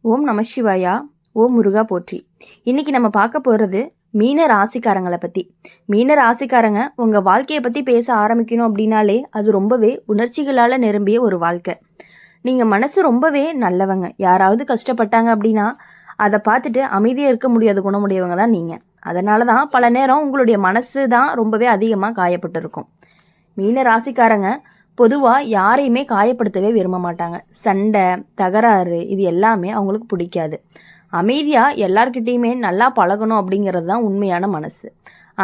ஓம் நம சிவாயா. ஓம் முருகா போற்றி. இன்னைக்கு நம்ம பார்க்க போகிறது மீன ராசிக்காரங்களை பற்றி. மீன ராசிக்காரங்க உங்கள் வாழ்க்கையை பற்றி பேச ஆரம்பிக்கணும் அப்படின்னாலே அது ரொம்பவே உணர்ச்சிகளால் நிரம்பிய ஒரு வாழ்க்கை. நீங்கள் மனசு ரொம்பவே நல்லவங்க. யாராவது கஷ்டப்பட்டாங்க அப்படின்னா அதை பார்த்துட்டு அமைதியாக இருக்க முடியாத குணமுடையவங்க தான் நீங்கள். அதனால தான் பல நேரம் உங்களுடைய மனசு தான் ரொம்பவே அதிகமாக காயப்பட்டிருக்கும். மீன ராசிக்காரங்க பொதுவாக யாரையுமே காயப்படுத்தவே விரும்ப மாட்டாங்க. சண்டை, தகராறு இது எல்லாமே அவங்களுக்கு பிடிக்காது. அமைதியாக எல்லார்கிட்டேயுமே நல்லா பழகணும் அப்படிங்கிறது தான் உண்மையான மனசு.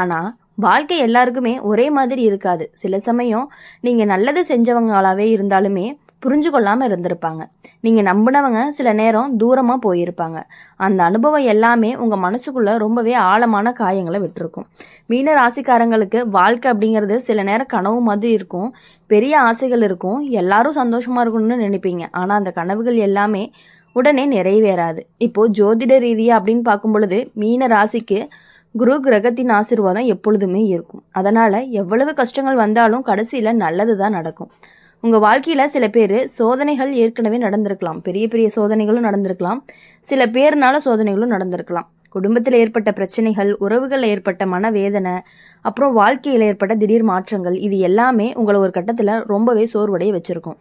ஆனால் வாழ்க்கை எல்லாருக்குமே ஒரே மாதிரி இருக்காது. சில சமயம் நீங்கள் நல்லது செஞ்சவங்களாவே இருந்தாலுமே புரிஞ்சு கொள்ளாமல் இருந்திருப்பாங்க. நீங்கள் நம்பினவங்க சில நேரம் தூரமாக போயிருப்பாங்க. அந்த அனுபவம் எல்லாமே உங்கள் மனசுக்குள்ளே ரொம்பவே ஆழமான காயங்களை விட்டுருக்கும். மீன ராசிக்காரங்களுக்கு வாழ்க்கை அப்படிங்கிறது சில நேரம் கனவு மாதிரி இருக்கும். பெரிய ஆசைகள் இருக்கும். எல்லாரும் சந்தோஷமாக இருக்கணும்னு நினைப்பீங்க. ஆனால் அந்த கனவுகள் எல்லாமே உடனே நிறைவேறாது. இப்போது ஜோதிட ரீதியாக அப்படின்னு பார்க்கும் பொழுது மீன ராசிக்கு குரு கிரகத்தின் ஆசீர்வாதம் எப்பொழுதுமே இருக்கும். அதனால் எவ்வளவு கஷ்டங்கள் வந்தாலும் கடைசியில் நல்லது தான் நடக்கும். உங்கள் வாழ்க்கையில் சில பேர் சோதனைகள் ஏற்கனவே நடந்திருக்கலாம். பெரிய பெரிய சோதனைகளும் நடந்திருக்கலாம். சில பேர்னால சோதனைகளும் நடந்திருக்கலாம். குடும்பத்தில் ஏற்பட்ட பிரச்சனைகள், உறவுகளில் ஏற்பட்ட மனவேதனை, அப்புறம் வாழ்க்கையில் ஏற்பட்ட திடீர் மாற்றங்கள், இது எல்லாமே உங்களை ஒரு கட்டத்தில் ரொம்பவே சோர்வடைய வச்சுருக்கும்.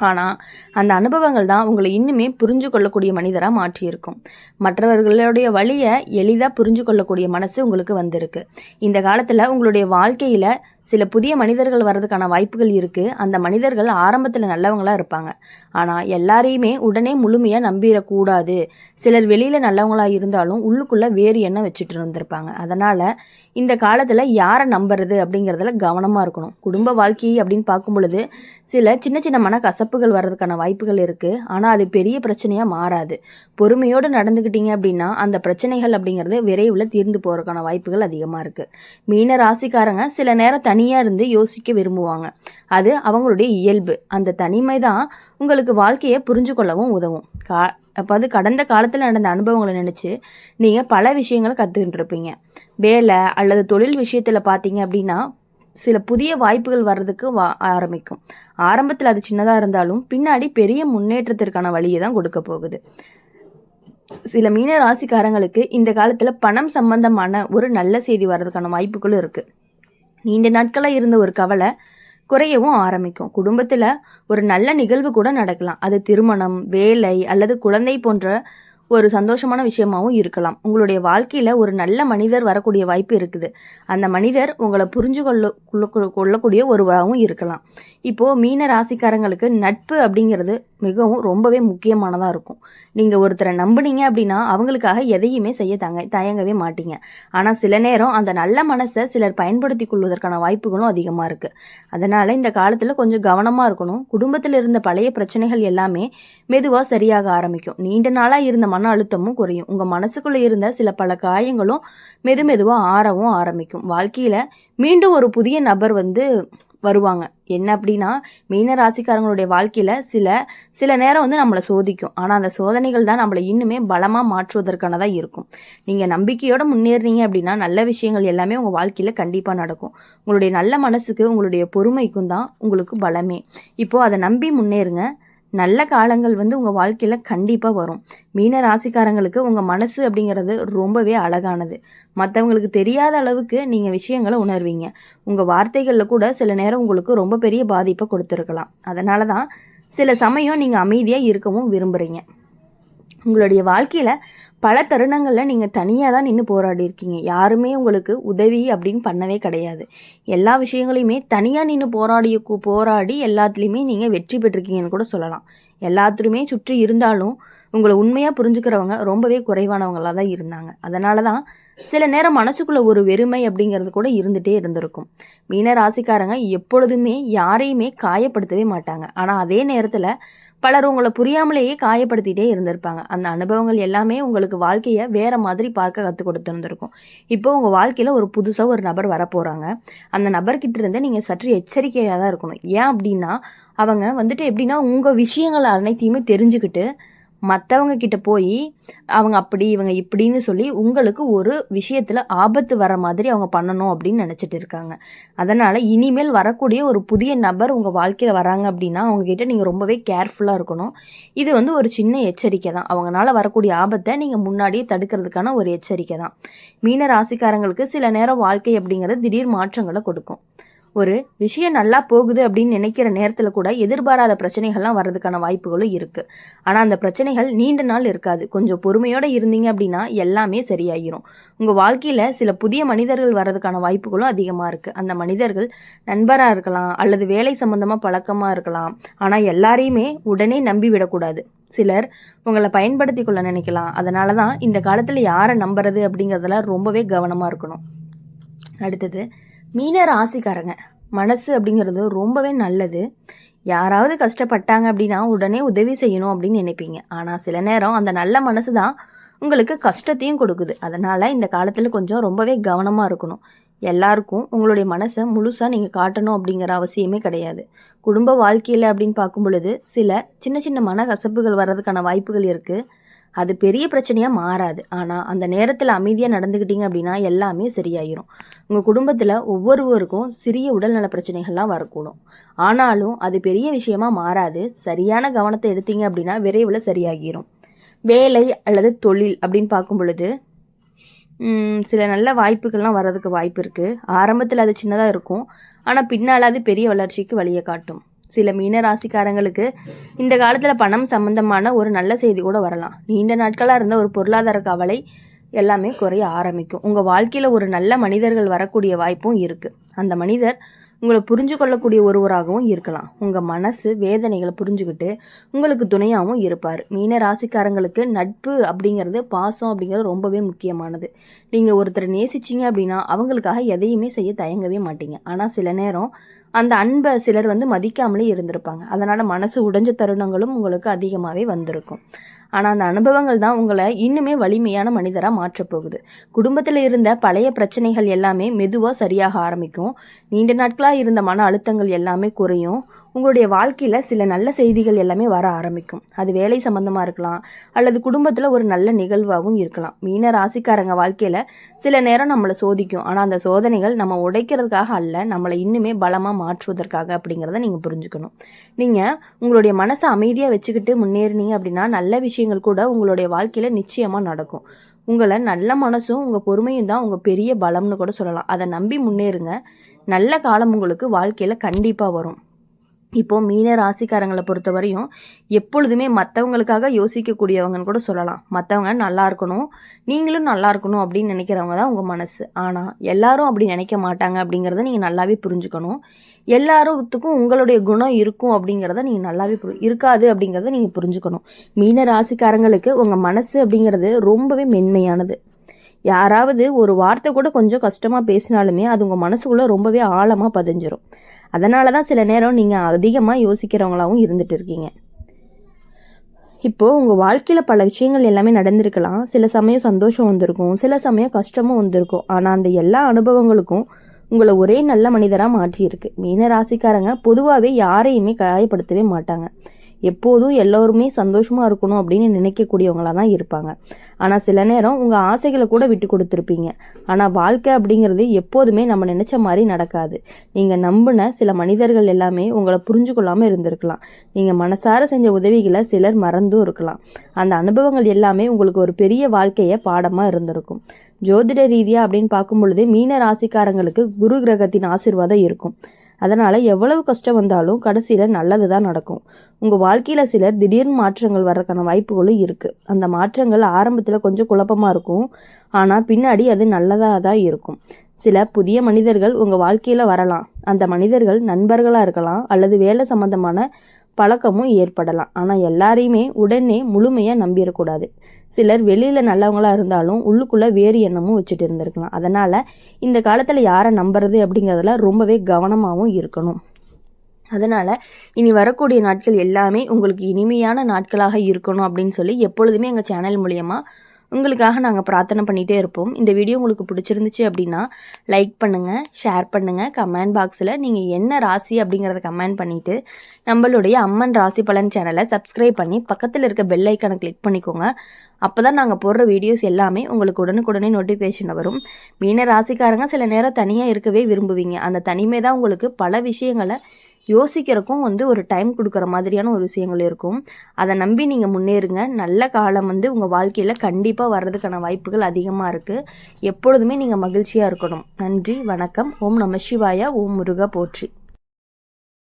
ஆனால் அந்த அனுபவங்கள் தான் உங்களை இன்னுமே புரிஞ்சு கொள்ளக்கூடிய மனிதராக மாற்றியிருக்கும். மற்றவர்களுடைய வழியை எளிதாக புரிஞ்சு கொள்ளக்கூடிய மனசு உங்களுக்கு வந்திருக்கு. இந்த காலத்தில் உங்களுடைய வாழ்க்கையில் சில புதிய மனிதர்கள் வர்றதுக்கான வாய்ப்புகள் இருக்குது. அந்த மனிதர்கள் ஆரம்பத்தில் நல்லவங்களாக இருப்பாங்க. ஆனால் எல்லாரையுமே உடனே முழுமையாக நம்பிடக்கூடாது. சிலர் வெளியில் நல்லவங்களாக இருந்தாலும் உள்ளுக்குள்ளே வேறு எண்ணம் வச்சுட்டு இருந்திருப்பாங்க. அதனால் இந்த காலத்தில் யாரை நம்புறது அப்படிங்கிறதுல கவனமாக இருக்கணும். குடும்ப வாழ்க்கை அப்படின்னு பார்க்கும் பொழுது சில சின்ன சின்ன மனக்கசப்புகள் வர்றதுக்கான வாய்ப்புகள் இருக்குது. ஆனால் அது பெரிய பிரச்சனையாக மாறாது. பொறுமையோடு நடந்துக்கிட்டீங்க அப்படின்னா அந்த பிரச்சனைகள் அப்படிங்கிறது விரைவில் தீர்ந்து போகிறதுக்கான வாய்ப்புகள் அதிகமாக இருக்குது. மீன ராசிக்காரங்க சில நேரம் தனியாக இருந்து யோசிக்க விரும்புவாங்க. அது அவங்களுடைய இயல்பு. அந்த தனிமை தான் உங்களுக்கு வாழ்க்கையை புரிஞ்சு கொள்ளவும் உதவும். அது கடந்த காலத்தில் நடந்த அனுபவங்களை நினச்சி நீங்கள் பல விஷயங்களை கற்றுக்கிட்டு இருப்பீங்க. வேலை அல்லது தொழில் விஷயத்தில் பார்த்தீங்க அப்படின்னா சில புதிய வாய்ப்புகள் வர்றதுக்கு ஆரம்பிக்கும். ஆரம்பத்தில் அது சின்னதாக இருந்தாலும் பின்னாடி பெரிய முன்னேற்றத்திற்கான வழியை தான் கொடுக்க போகுது. சில மீன ராசிக்காரங்களுக்கு இந்த காலத்தில் பணம் சம்பந்தமான ஒரு நல்ல செய்தி வர்றதுக்கான வாய்ப்புகளும் இருக்குது. நீண்ட நாட்களாக இருந்த ஒரு கவலை குறையவும் ஆரம்பிக்கும். குடும்பத்தில் ஒரு நல்ல நிகழ்வு கூட நடக்கலாம். அது திருமணம், வேலை அல்லது குழந்தை போன்ற ஒரு சந்தோஷமான விஷயமாகவும் இருக்கலாம். உங்களுடைய வாழ்க்கையில் ஒரு நல்ல மனிதர் வரக்கூடிய வாய்ப்பு இருக்குது. அந்த மனிதர் உங்களை புரிஞ்சு கொள்ளக்கூடிய ஒருவராகவும் இருக்கலாம். இப்போது மீன ராசிக்காரங்களுக்கு நட்பு அப்படிங்கிறது மிகவும் ரொம்பவே முக்கியமானதாக இருக்கும். நீங்கள் ஒருத்தரை நம்புனீங்க அப்படின்னா அவங்களுக்காக எதையுமே செய்ய தயங்கவே மாட்டீங்க. ஆனால் சில நேரம் அந்த நல்ல மனசை சிலர் பயன்படுத்தி கொள்வதற்கான வாய்ப்புகளும் அதிகமாக இருக்குது. அதனால் இந்த காலத்தில் கொஞ்சம் கவனமாக இருக்கணும். குடும்பத்தில் இருந்த பழைய பிரச்சனைகள் எல்லாமே மெதுவாக சரியாக ஆரம்பிக்கும். நீண்ட நாளாக இருந்த மன அழுத்தமும் குறையும். உங்கள் மனசுக்குள்ளே இருந்த சில பல காயங்களும் மெதுவாக ஆறவும் ஆரம்பிக்கும். வாழ்க்கையில் மீண்டும் ஒரு புதிய நபர் வருவாங்க. என்ன அப்படின்னா மீன ராசிக்காரங்களுடைய வாழ்க்கையில் சில நேரம் நம்மளை சோதிக்கும். ஆனால் அந்த சோதனைகள் தான் நம்மளை இன்னுமே பலமாக மாற்றுவதற்கானதாக இருக்கும். நீங்கள் நம்பிக்கையோடு முன்னேறீங்க அப்படின்னா நல்ல விஷயங்கள் எல்லாமே உங்கள் வாழ்க்கையில் கண்டிப்பாக நடக்கும். உங்களுடைய நல்ல மனசுக்கு உங்களுடைய பொறுமைக்கும் தான் உங்களுக்கு பலமே. இப்போது அதை நம்பி முன்னேறுங்க. நல்ல காலங்கள் உங்கள் வாழ்க்கையில் கண்டிப்பாக வரும். மீன ராசிக்காரங்களுக்கு உங்கள் மனசு அப்படிங்கிறது ரொம்பவே அழகானது. மற்றவங்களுக்கு தெரியாத அளவுக்கு நீங்கள் விஷயங்களை உணர்வீங்க. உங்கள் வார்த்தைகளில் கூட சில நேரம் உங்களுக்கு ரொம்ப பெரிய பாதிப்பை கொடுத்துருக்கலாம். அதனால தான் சில சமயம் நீங்கள் அமைதியாக இருக்கவும் விரும்புகிறீங்க. உங்களுடைய வாழ்க்கையில் பல தருணங்களில் நீங்கள் தனியாக தான் நின்று போராடி இருக்கீங்க. யாருமே உங்களுக்கு உதவி அப்படின்னு பண்ணவே கிடையாது. எல்லா விஷயங்களையுமே தனியாக நின்று போராடி எல்லாத்துலேயுமே நீங்கள் வெற்றி பெற்றிருக்கீங்கன்னு கூட சொல்லலாம். எல்லாத்துலேயுமே சுற்றி இருந்தாலும் உங்களை உண்மையாக புரிஞ்சுக்கிறவங்க ரொம்பவே குறைவானவங்களாக தான் இருந்தாங்க. அதனால தான் சில நேரம் மனசுக்குள்ளே ஒரு வெறுமை அப்படிங்கிறது கூட இருந்துகிட்டே இருந்திருக்கும். மீன ராசிக்காரங்க எப்பொழுதுமே யாரையுமே காயப்படுத்தவே மாட்டாங்க. ஆனால் அதே நேரத்தில் பலர் உங்களை புரியாமலேயே காயப்படுத்திகிட்டே இருந்திருப்பாங்க. அந்த அனுபவங்கள் எல்லாமே உங்களுக்கு வாழ்க்கையை வேறு மாதிரி பார்க்க கற்றுக் கொடுத்துருந்துருக்கும். இப்போ உங்கள் வாழ்க்கையில் ஒரு புதுசாக ஒரு நபர் வரப்போகிறாங்க. அந்த நபர்கிட்ட இருந்து நீங்கள் சற்று எச்சரிக்கையாக தான் இருக்கணும். ஏன் அப்படின்னா அவங்க எப்படின்னா உங்கள் விஷயங்கள் அனைத்தையுமே தெரிஞ்சுக்கிட்டு மற்றவங்க கிட்ட போய் அவங்க அப்படி இவங்க இப்படின்னு சொல்லி உங்களுக்கு ஒரு விஷயத்தில் ஆபத்து வர மாதிரி அவங்க பண்ணணும் அப்படின்னு நினச்சிட்டு இருக்காங்க. அதனால் இனிமேல் வரக்கூடிய ஒரு புதிய நபர் உங்கள் வாழ்க்கையில் வராங்க அப்படின்னா அவங்கக்கிட்ட நீங்கள் ரொம்பவே கேர்ஃபுல்லாக இருக்கணும். இது வந்து ஒரு சின்ன எச்சரிக்கை தான். அவங்களால வரக்கூடிய ஆபத்தை நீங்கள் முன்னாடியே தடுக்கிறதுக்கான ஒரு எச்சரிக்கை தான். மீன ராசிக்காரங்களுக்கு சில நேரம் வாழ்க்கை அப்படிங்கிறது திடீர் மாற்றங்களை கொடுக்கும். ஒரு விஷயம் நல்லா போகுது அப்படின்னு நினைக்கிற நேரத்தில் கூட எதிர்பாராத பிரச்சனைகள்லாம் வர்றதுக்கான வாய்ப்புகளும் இருக்குது. ஆனால் அந்த பிரச்சனைகள் நீண்ட நாள் இருக்காது. கொஞ்சம் பொறுமையோடு இருந்தீங்க அப்படின்னா எல்லாமே சரியாகிரும். உங்கள் வாழ்க்கையில் சில புதிய மனிதர்கள் வர்றதுக்கான வாய்ப்புகளும் அதிகமாக இருக்குது. அந்த மனிதர்கள் நண்பராக இருக்கலாம் அல்லது வேலை சம்மந்தமாக பழக்கமாக இருக்கலாம். ஆனால் எல்லாரையுமே உடனே நம்பி விடக்கூடாது. சிலர் உங்களை பயன்படுத்தி கொள்ள நினைக்கலாம். அதனால தான் இந்த காலத்தில் யாரை நம்புறது அப்படிங்கிறதுல ரொம்பவே கவனமாக இருக்கணும். அடுத்தது மீன ராசிக்காரங்க மனசு அப்படிங்கிறது ரொம்பவே நல்லது. யாராவது கஷ்டப்பட்டாங்க அப்படின்னா உடனே உதவி செய்யணும் அப்படின்னு நினைப்பீங்க. ஆனால் சில நேரம் அந்த நல்ல மனசு தான் உங்களுக்கு கஷ்டத்தையும் கொடுக்குது. அதனால் இந்த காலத்தில் கொஞ்சம் ரொம்பவே கவனமாக இருக்கணும். எல்லாருக்கும் உங்களுடைய மனசை முழுசாக நீங்கள் காட்டணும் அப்படிங்கிற அவசியமே கிடையாது. குடும்ப வாழ்க்கையில் அப்படின்னு பார்க்கும் பொழுது சில சின்ன சின்ன மன கசப்புகள் வர்றதுக்கான வாய்ப்புகள் இருக்குது. அது பெரிய பிரச்சனையாக மாறாது. ஆனால் அந்த நேரத்தில் அமைதியாக நடந்துக்கிட்டீங்க அப்படின்னா எல்லாமே சரியாயிரும். உங்கள் குடும்பத்தில் ஒவ்வொருவருக்கும் சிறிய உடல்நல பிரச்சனைகள்லாம் வரக்கூடும். ஆனாலும் அது பெரிய விஷயமா மாறாது. சரியான கவனத்தை எடுத்தீங்க அப்படின்னா விரைவில் சரியாகிரும். வேலை அல்லது தொழில் அப்படின்னு பார்க்கும் பொழுது சில நல்ல வாய்ப்புகள்லாம் வர்றதுக்கு வாய்ப்பு இருக்குது. ஆரம்பத்தில் அது சின்னதாக இருக்கும். ஆனால் பின்னால் அது பெரிய வளர்ச்சிக்கு வழியை காட்டும். சில மீன ராசிக்காரங்களுக்கு இந்த காலத்தில் பணம் சம்பந்தமான ஒரு நல்ல செய்தி கூட வரலாம். நீண்ட நாட்களாக இருந்த ஒரு பொருளாதார கவலை எல்லாமே குறைய ஆரம்பிக்கும். உங்கள் வாழ்க்கையில் ஒரு நல்ல மனிதர்கள் வரக்கூடிய வாய்ப்பும் இருக்குது. அந்த மனிதர் உங்களை புரிஞ்சு கொள்ளக்கூடிய ஒருவராகவும் இருக்கலாம். உங்கள் மனசு வேதனைகளை புரிஞ்சுக்கிட்டு உங்களுக்கு துணையாகவும் இருப்பார். மீன ராசிக்காரங்களுக்கு நட்பு அப்படிங்கிறது, பாசம் அப்படிங்கிறது ரொம்பவே முக்கியமானது. நீங்கள் ஒருத்தரை நேசிச்சிங்க அப்படின்னா அவங்களுக்காக எதையுமே செய்ய தயங்கவே மாட்டீங்க. ஆனால் சில நேரம் அந்த அன்பை சிலர் மதிக்காமலே இருந்திருப்பாங்க. அதனால் மனசு உடைஞ்ச தருணங்களும் உங்களுக்கு அதிகமாகவே வந்திருக்கும். ஆனால் அந்த அனுபவங்கள் தான் உங்களை இன்னுமே வலிமையான மனிதராக மாற்றப்போகுது. குடும்பத்தில் இருந்த பழைய பிரச்சனைகள் எல்லாமே மெதுவாக சரியாக ஆரம்பிக்கும். நீண்ட நாட்களாக இருந்த மன அழுத்தங்கள் எல்லாமே குறையும். உங்களுடைய வாழ்க்கையில் சில நல்ல செய்திகள் எல்லாமே வர ஆரம்பிக்கும். அது வேலை சம்மந்தமாக இருக்கலாம் அல்லது குடும்பத்தில் ஒரு நல்ல நிகழ்வாகவும் இருக்கலாம். மீன ராசிக்காரங்க வாழ்க்கையில் சில நேரம் நம்மளை சோதிக்கும். ஆனால் அந்த சோதனைகள் நம்ம உடைக்கிறதுக்காக அல்ல, நம்மளை இன்னுமே பலமாக மாற்றுவதற்காக அப்படிங்கிறத நீங்கள் புரிஞ்சுக்கணும். நீங்கள் உங்களுடைய மனசை அமைதியாக வச்சுக்கிட்டு முன்னேறினீங்க அப்படின்னா நல்ல விஷயங்கள் கூட உங்களுடைய வாழ்க்கையில் நிச்சயமாக நடக்கும். உங்களை நல்ல மனசும் உங்கள் பொறுமையும் தான் உங்கள் பெரிய பலம்னு கூட சொல்லலாம். அதை நம்பி முன்னேறுங்க. நல்ல காலம் உங்களுக்கு வாழ்க்கையில் கண்டிப்பாக வரும். இப்போது மீன ராசிக்காரங்களை பொறுத்த வரையும் எப்பொழுதுமே மற்றவங்களுக்காக யோசிக்கக்கூடியவங்கன்னு கூட சொல்லலாம். மற்றவங்க நல்லா இருக்கணும், நீங்களும் நல்லா இருக்கணும் அப்படின்னு நினைக்கிறவங்க தான் உங்கள் மனசு. ஆனால் எல்லாரும் அப்படி நினைக்க மாட்டாங்க அப்படிங்கிறத நீங்கள் நல்லாவே புரிஞ்சுக்கணும். எல்லாத்துக்கும் உங்களுடைய குணம் இருக்கும் அப்படிங்கிறத நீங்கள் நல்லாவே இருக்காது அப்படிங்கிறத நீங்கள் புரிஞ்சுக்கணும். மீன ராசிக்காரங்களுக்கு உங்கள் மனசு அப்படிங்கிறது ரொம்பவே மென்மையானது. யாராவது ஒரு வார்த்தை கூட கொஞ்சம் கஷ்டமாக பேசினாலுமே அது உங்கள் மனசுக்குள்ளே ரொம்பவே ஆழமாக பதிஞ்சிரும். அதனால தான் சில நேரம் நீங்கள் அதிகமாக யோசிக்கிறவங்களாகவும் இருந்துட்டு இருக்கீங்க. இப்போது உங்கள் வாழ்க்கையில் பல விஷயங்கள் எல்லாமே நடந்திருக்கலாம். சில சமயம் சந்தோஷம் வந்திருக்கும், சில சமயம் கஷ்டமும் வந்திருக்கும். ஆனால் அந்த எல்லா அனுபவங்களுக்கும் உங்களை ஒரே நல்ல மனிதராக மாற்றியிருக்கு. மீன ராசிக்காரங்க பொதுவாகவே யாரையுமே காயப்படுத்தவே மாட்டாங்க. எப்போதும் எல்லோருமே சந்தோஷமாக இருக்கணும் அப்படின்னு நினைக்கக்கூடியவங்களாக தான் இருப்பாங்க. ஆனால் சில நேரம் உங்கள் ஆசைகளை கூட விட்டு கொடுத்துருப்பீங்க. ஆனால் வாழ்க்கை அப்படிங்கிறது எப்போதுமே நம்ம நினச்ச மாதிரி நடக்காது. நீங்கள் நம்பின சில மனிதர்கள் எல்லாமே உங்களை புரிஞ்சு கொள்ளாமல் இருந்திருக்கலாம். நீங்கள் மனசார செஞ்ச உதவிகளை சிலர் மறந்தும் இருக்கலாம். அந்த அனுபவங்கள் எல்லாமே உங்களுக்கு ஒரு பெரிய வாழ்க்கையை பாடமாக இருந்திருக்கும். ஜோதிட ரீதியாக அப்படின்னு பார்க்கும் பொழுது மீன ராசிக்காரங்களுக்கு குரு கிரகத்தின் ஆசீர்வாதம் இருக்கும். அதனால் எவ்வளவு கஷ்டம் வந்தாலும் கடைசியில் நல்லது தான் நடக்கும். உங்கள் வாழ்க்கையில் சிலர் திடீர் மாற்றங்கள் வர்றதுக்கான வாய்ப்புகளும் இருக்குது. அந்த மாற்றங்கள் ஆரம்பத்தில் கொஞ்சம் குழப்பமாக இருக்கும். ஆனால் பின்னாடி அது நல்லதாக தான் இருக்கும். சில புதிய மனிதர்கள் உங்கள் வாழ்க்கையில் வரலாம். அந்த மனிதர்கள் நண்பர்களாக இருக்கலாம் அல்லது வேலை சம்மந்தமான பழக்கமும் ஏற்படலாம். ஆனால் எல்லாரையுமே உடனே முழுமையாக நம்பிடக்கூடாது. சிலர் வெளியில் நல்லவங்களாக இருந்தாலும் உள்ளுக்குள்ளே வேறு எண்ணமும் வச்சுட்டு இருந்திருக்கலாம். அதனால் இந்த காலத்தில் யாரை நம்புறது அப்படிங்கிறதுல ரொம்பவே கவனமாகவும் இருக்கணும். அதனால் இனி வரக்கூடிய நாட்கள் எல்லாமே உங்களுக்கு இனிமையான நாட்களாக இருக்கணும் அப்படின்னு சொல்லி எப்பொழுதுமே எங்கள் சேனல் மூலயமா உங்களுக்காக நாங்கள் பிரார்த்தனை பண்ணிகிட்டே இருப்போம். இந்த வீடியோ உங்களுக்கு பிடிச்சிருந்துச்சு அப்படின்னா லைக் பண்ணுங்கள், ஷேர் பண்ணுங்கள். கமெண்ட் பாக்ஸில் நீங்கள் என்ன ராசி அப்படிங்கிறத கமெண்ட் பண்ணிவிட்டு நம்மளுடைய அம்மன் ராசி பலன் சேனலை சப்ஸ்கிரைப் பண்ணி பக்கத்தில் இருக்க பெல் ஐக்கானை கிளிக் பண்ணிக்கோங்க. அப்போ தான் நாங்கள் போடுற வீடியோஸ் எல்லாமே உங்களுக்கு உடனுக்குடனே நோட்டிஃபிகேஷன் வரும். மீன ராசிக்காரங்க சில நேரம் தனியாக இருக்கவே விரும்புவீங்க. அந்த தனிமை தான் உங்களுக்கு பல விஷயங்களை யோசிக்கிறக்கும் ஒரு டைம் கொடுக்குற மாதிரியான ஒரு விஷயங்கள் இருக்கும். அதை நம்பி நீங்கள் முன்னேறுங்க. நல்ல காலம் உங்கள் வாழ்க்கையில் கண்டிப்பாக வர்றதுக்கான வாய்ப்புகள் அதிகமாக இருக்குது. எப்பொழுதுமே நீங்கள் மகிழ்ச்சியாக இருக்கணும். நன்றி, வணக்கம். ஓம் நம சிவாய. ஓம் முருகா போற்றி.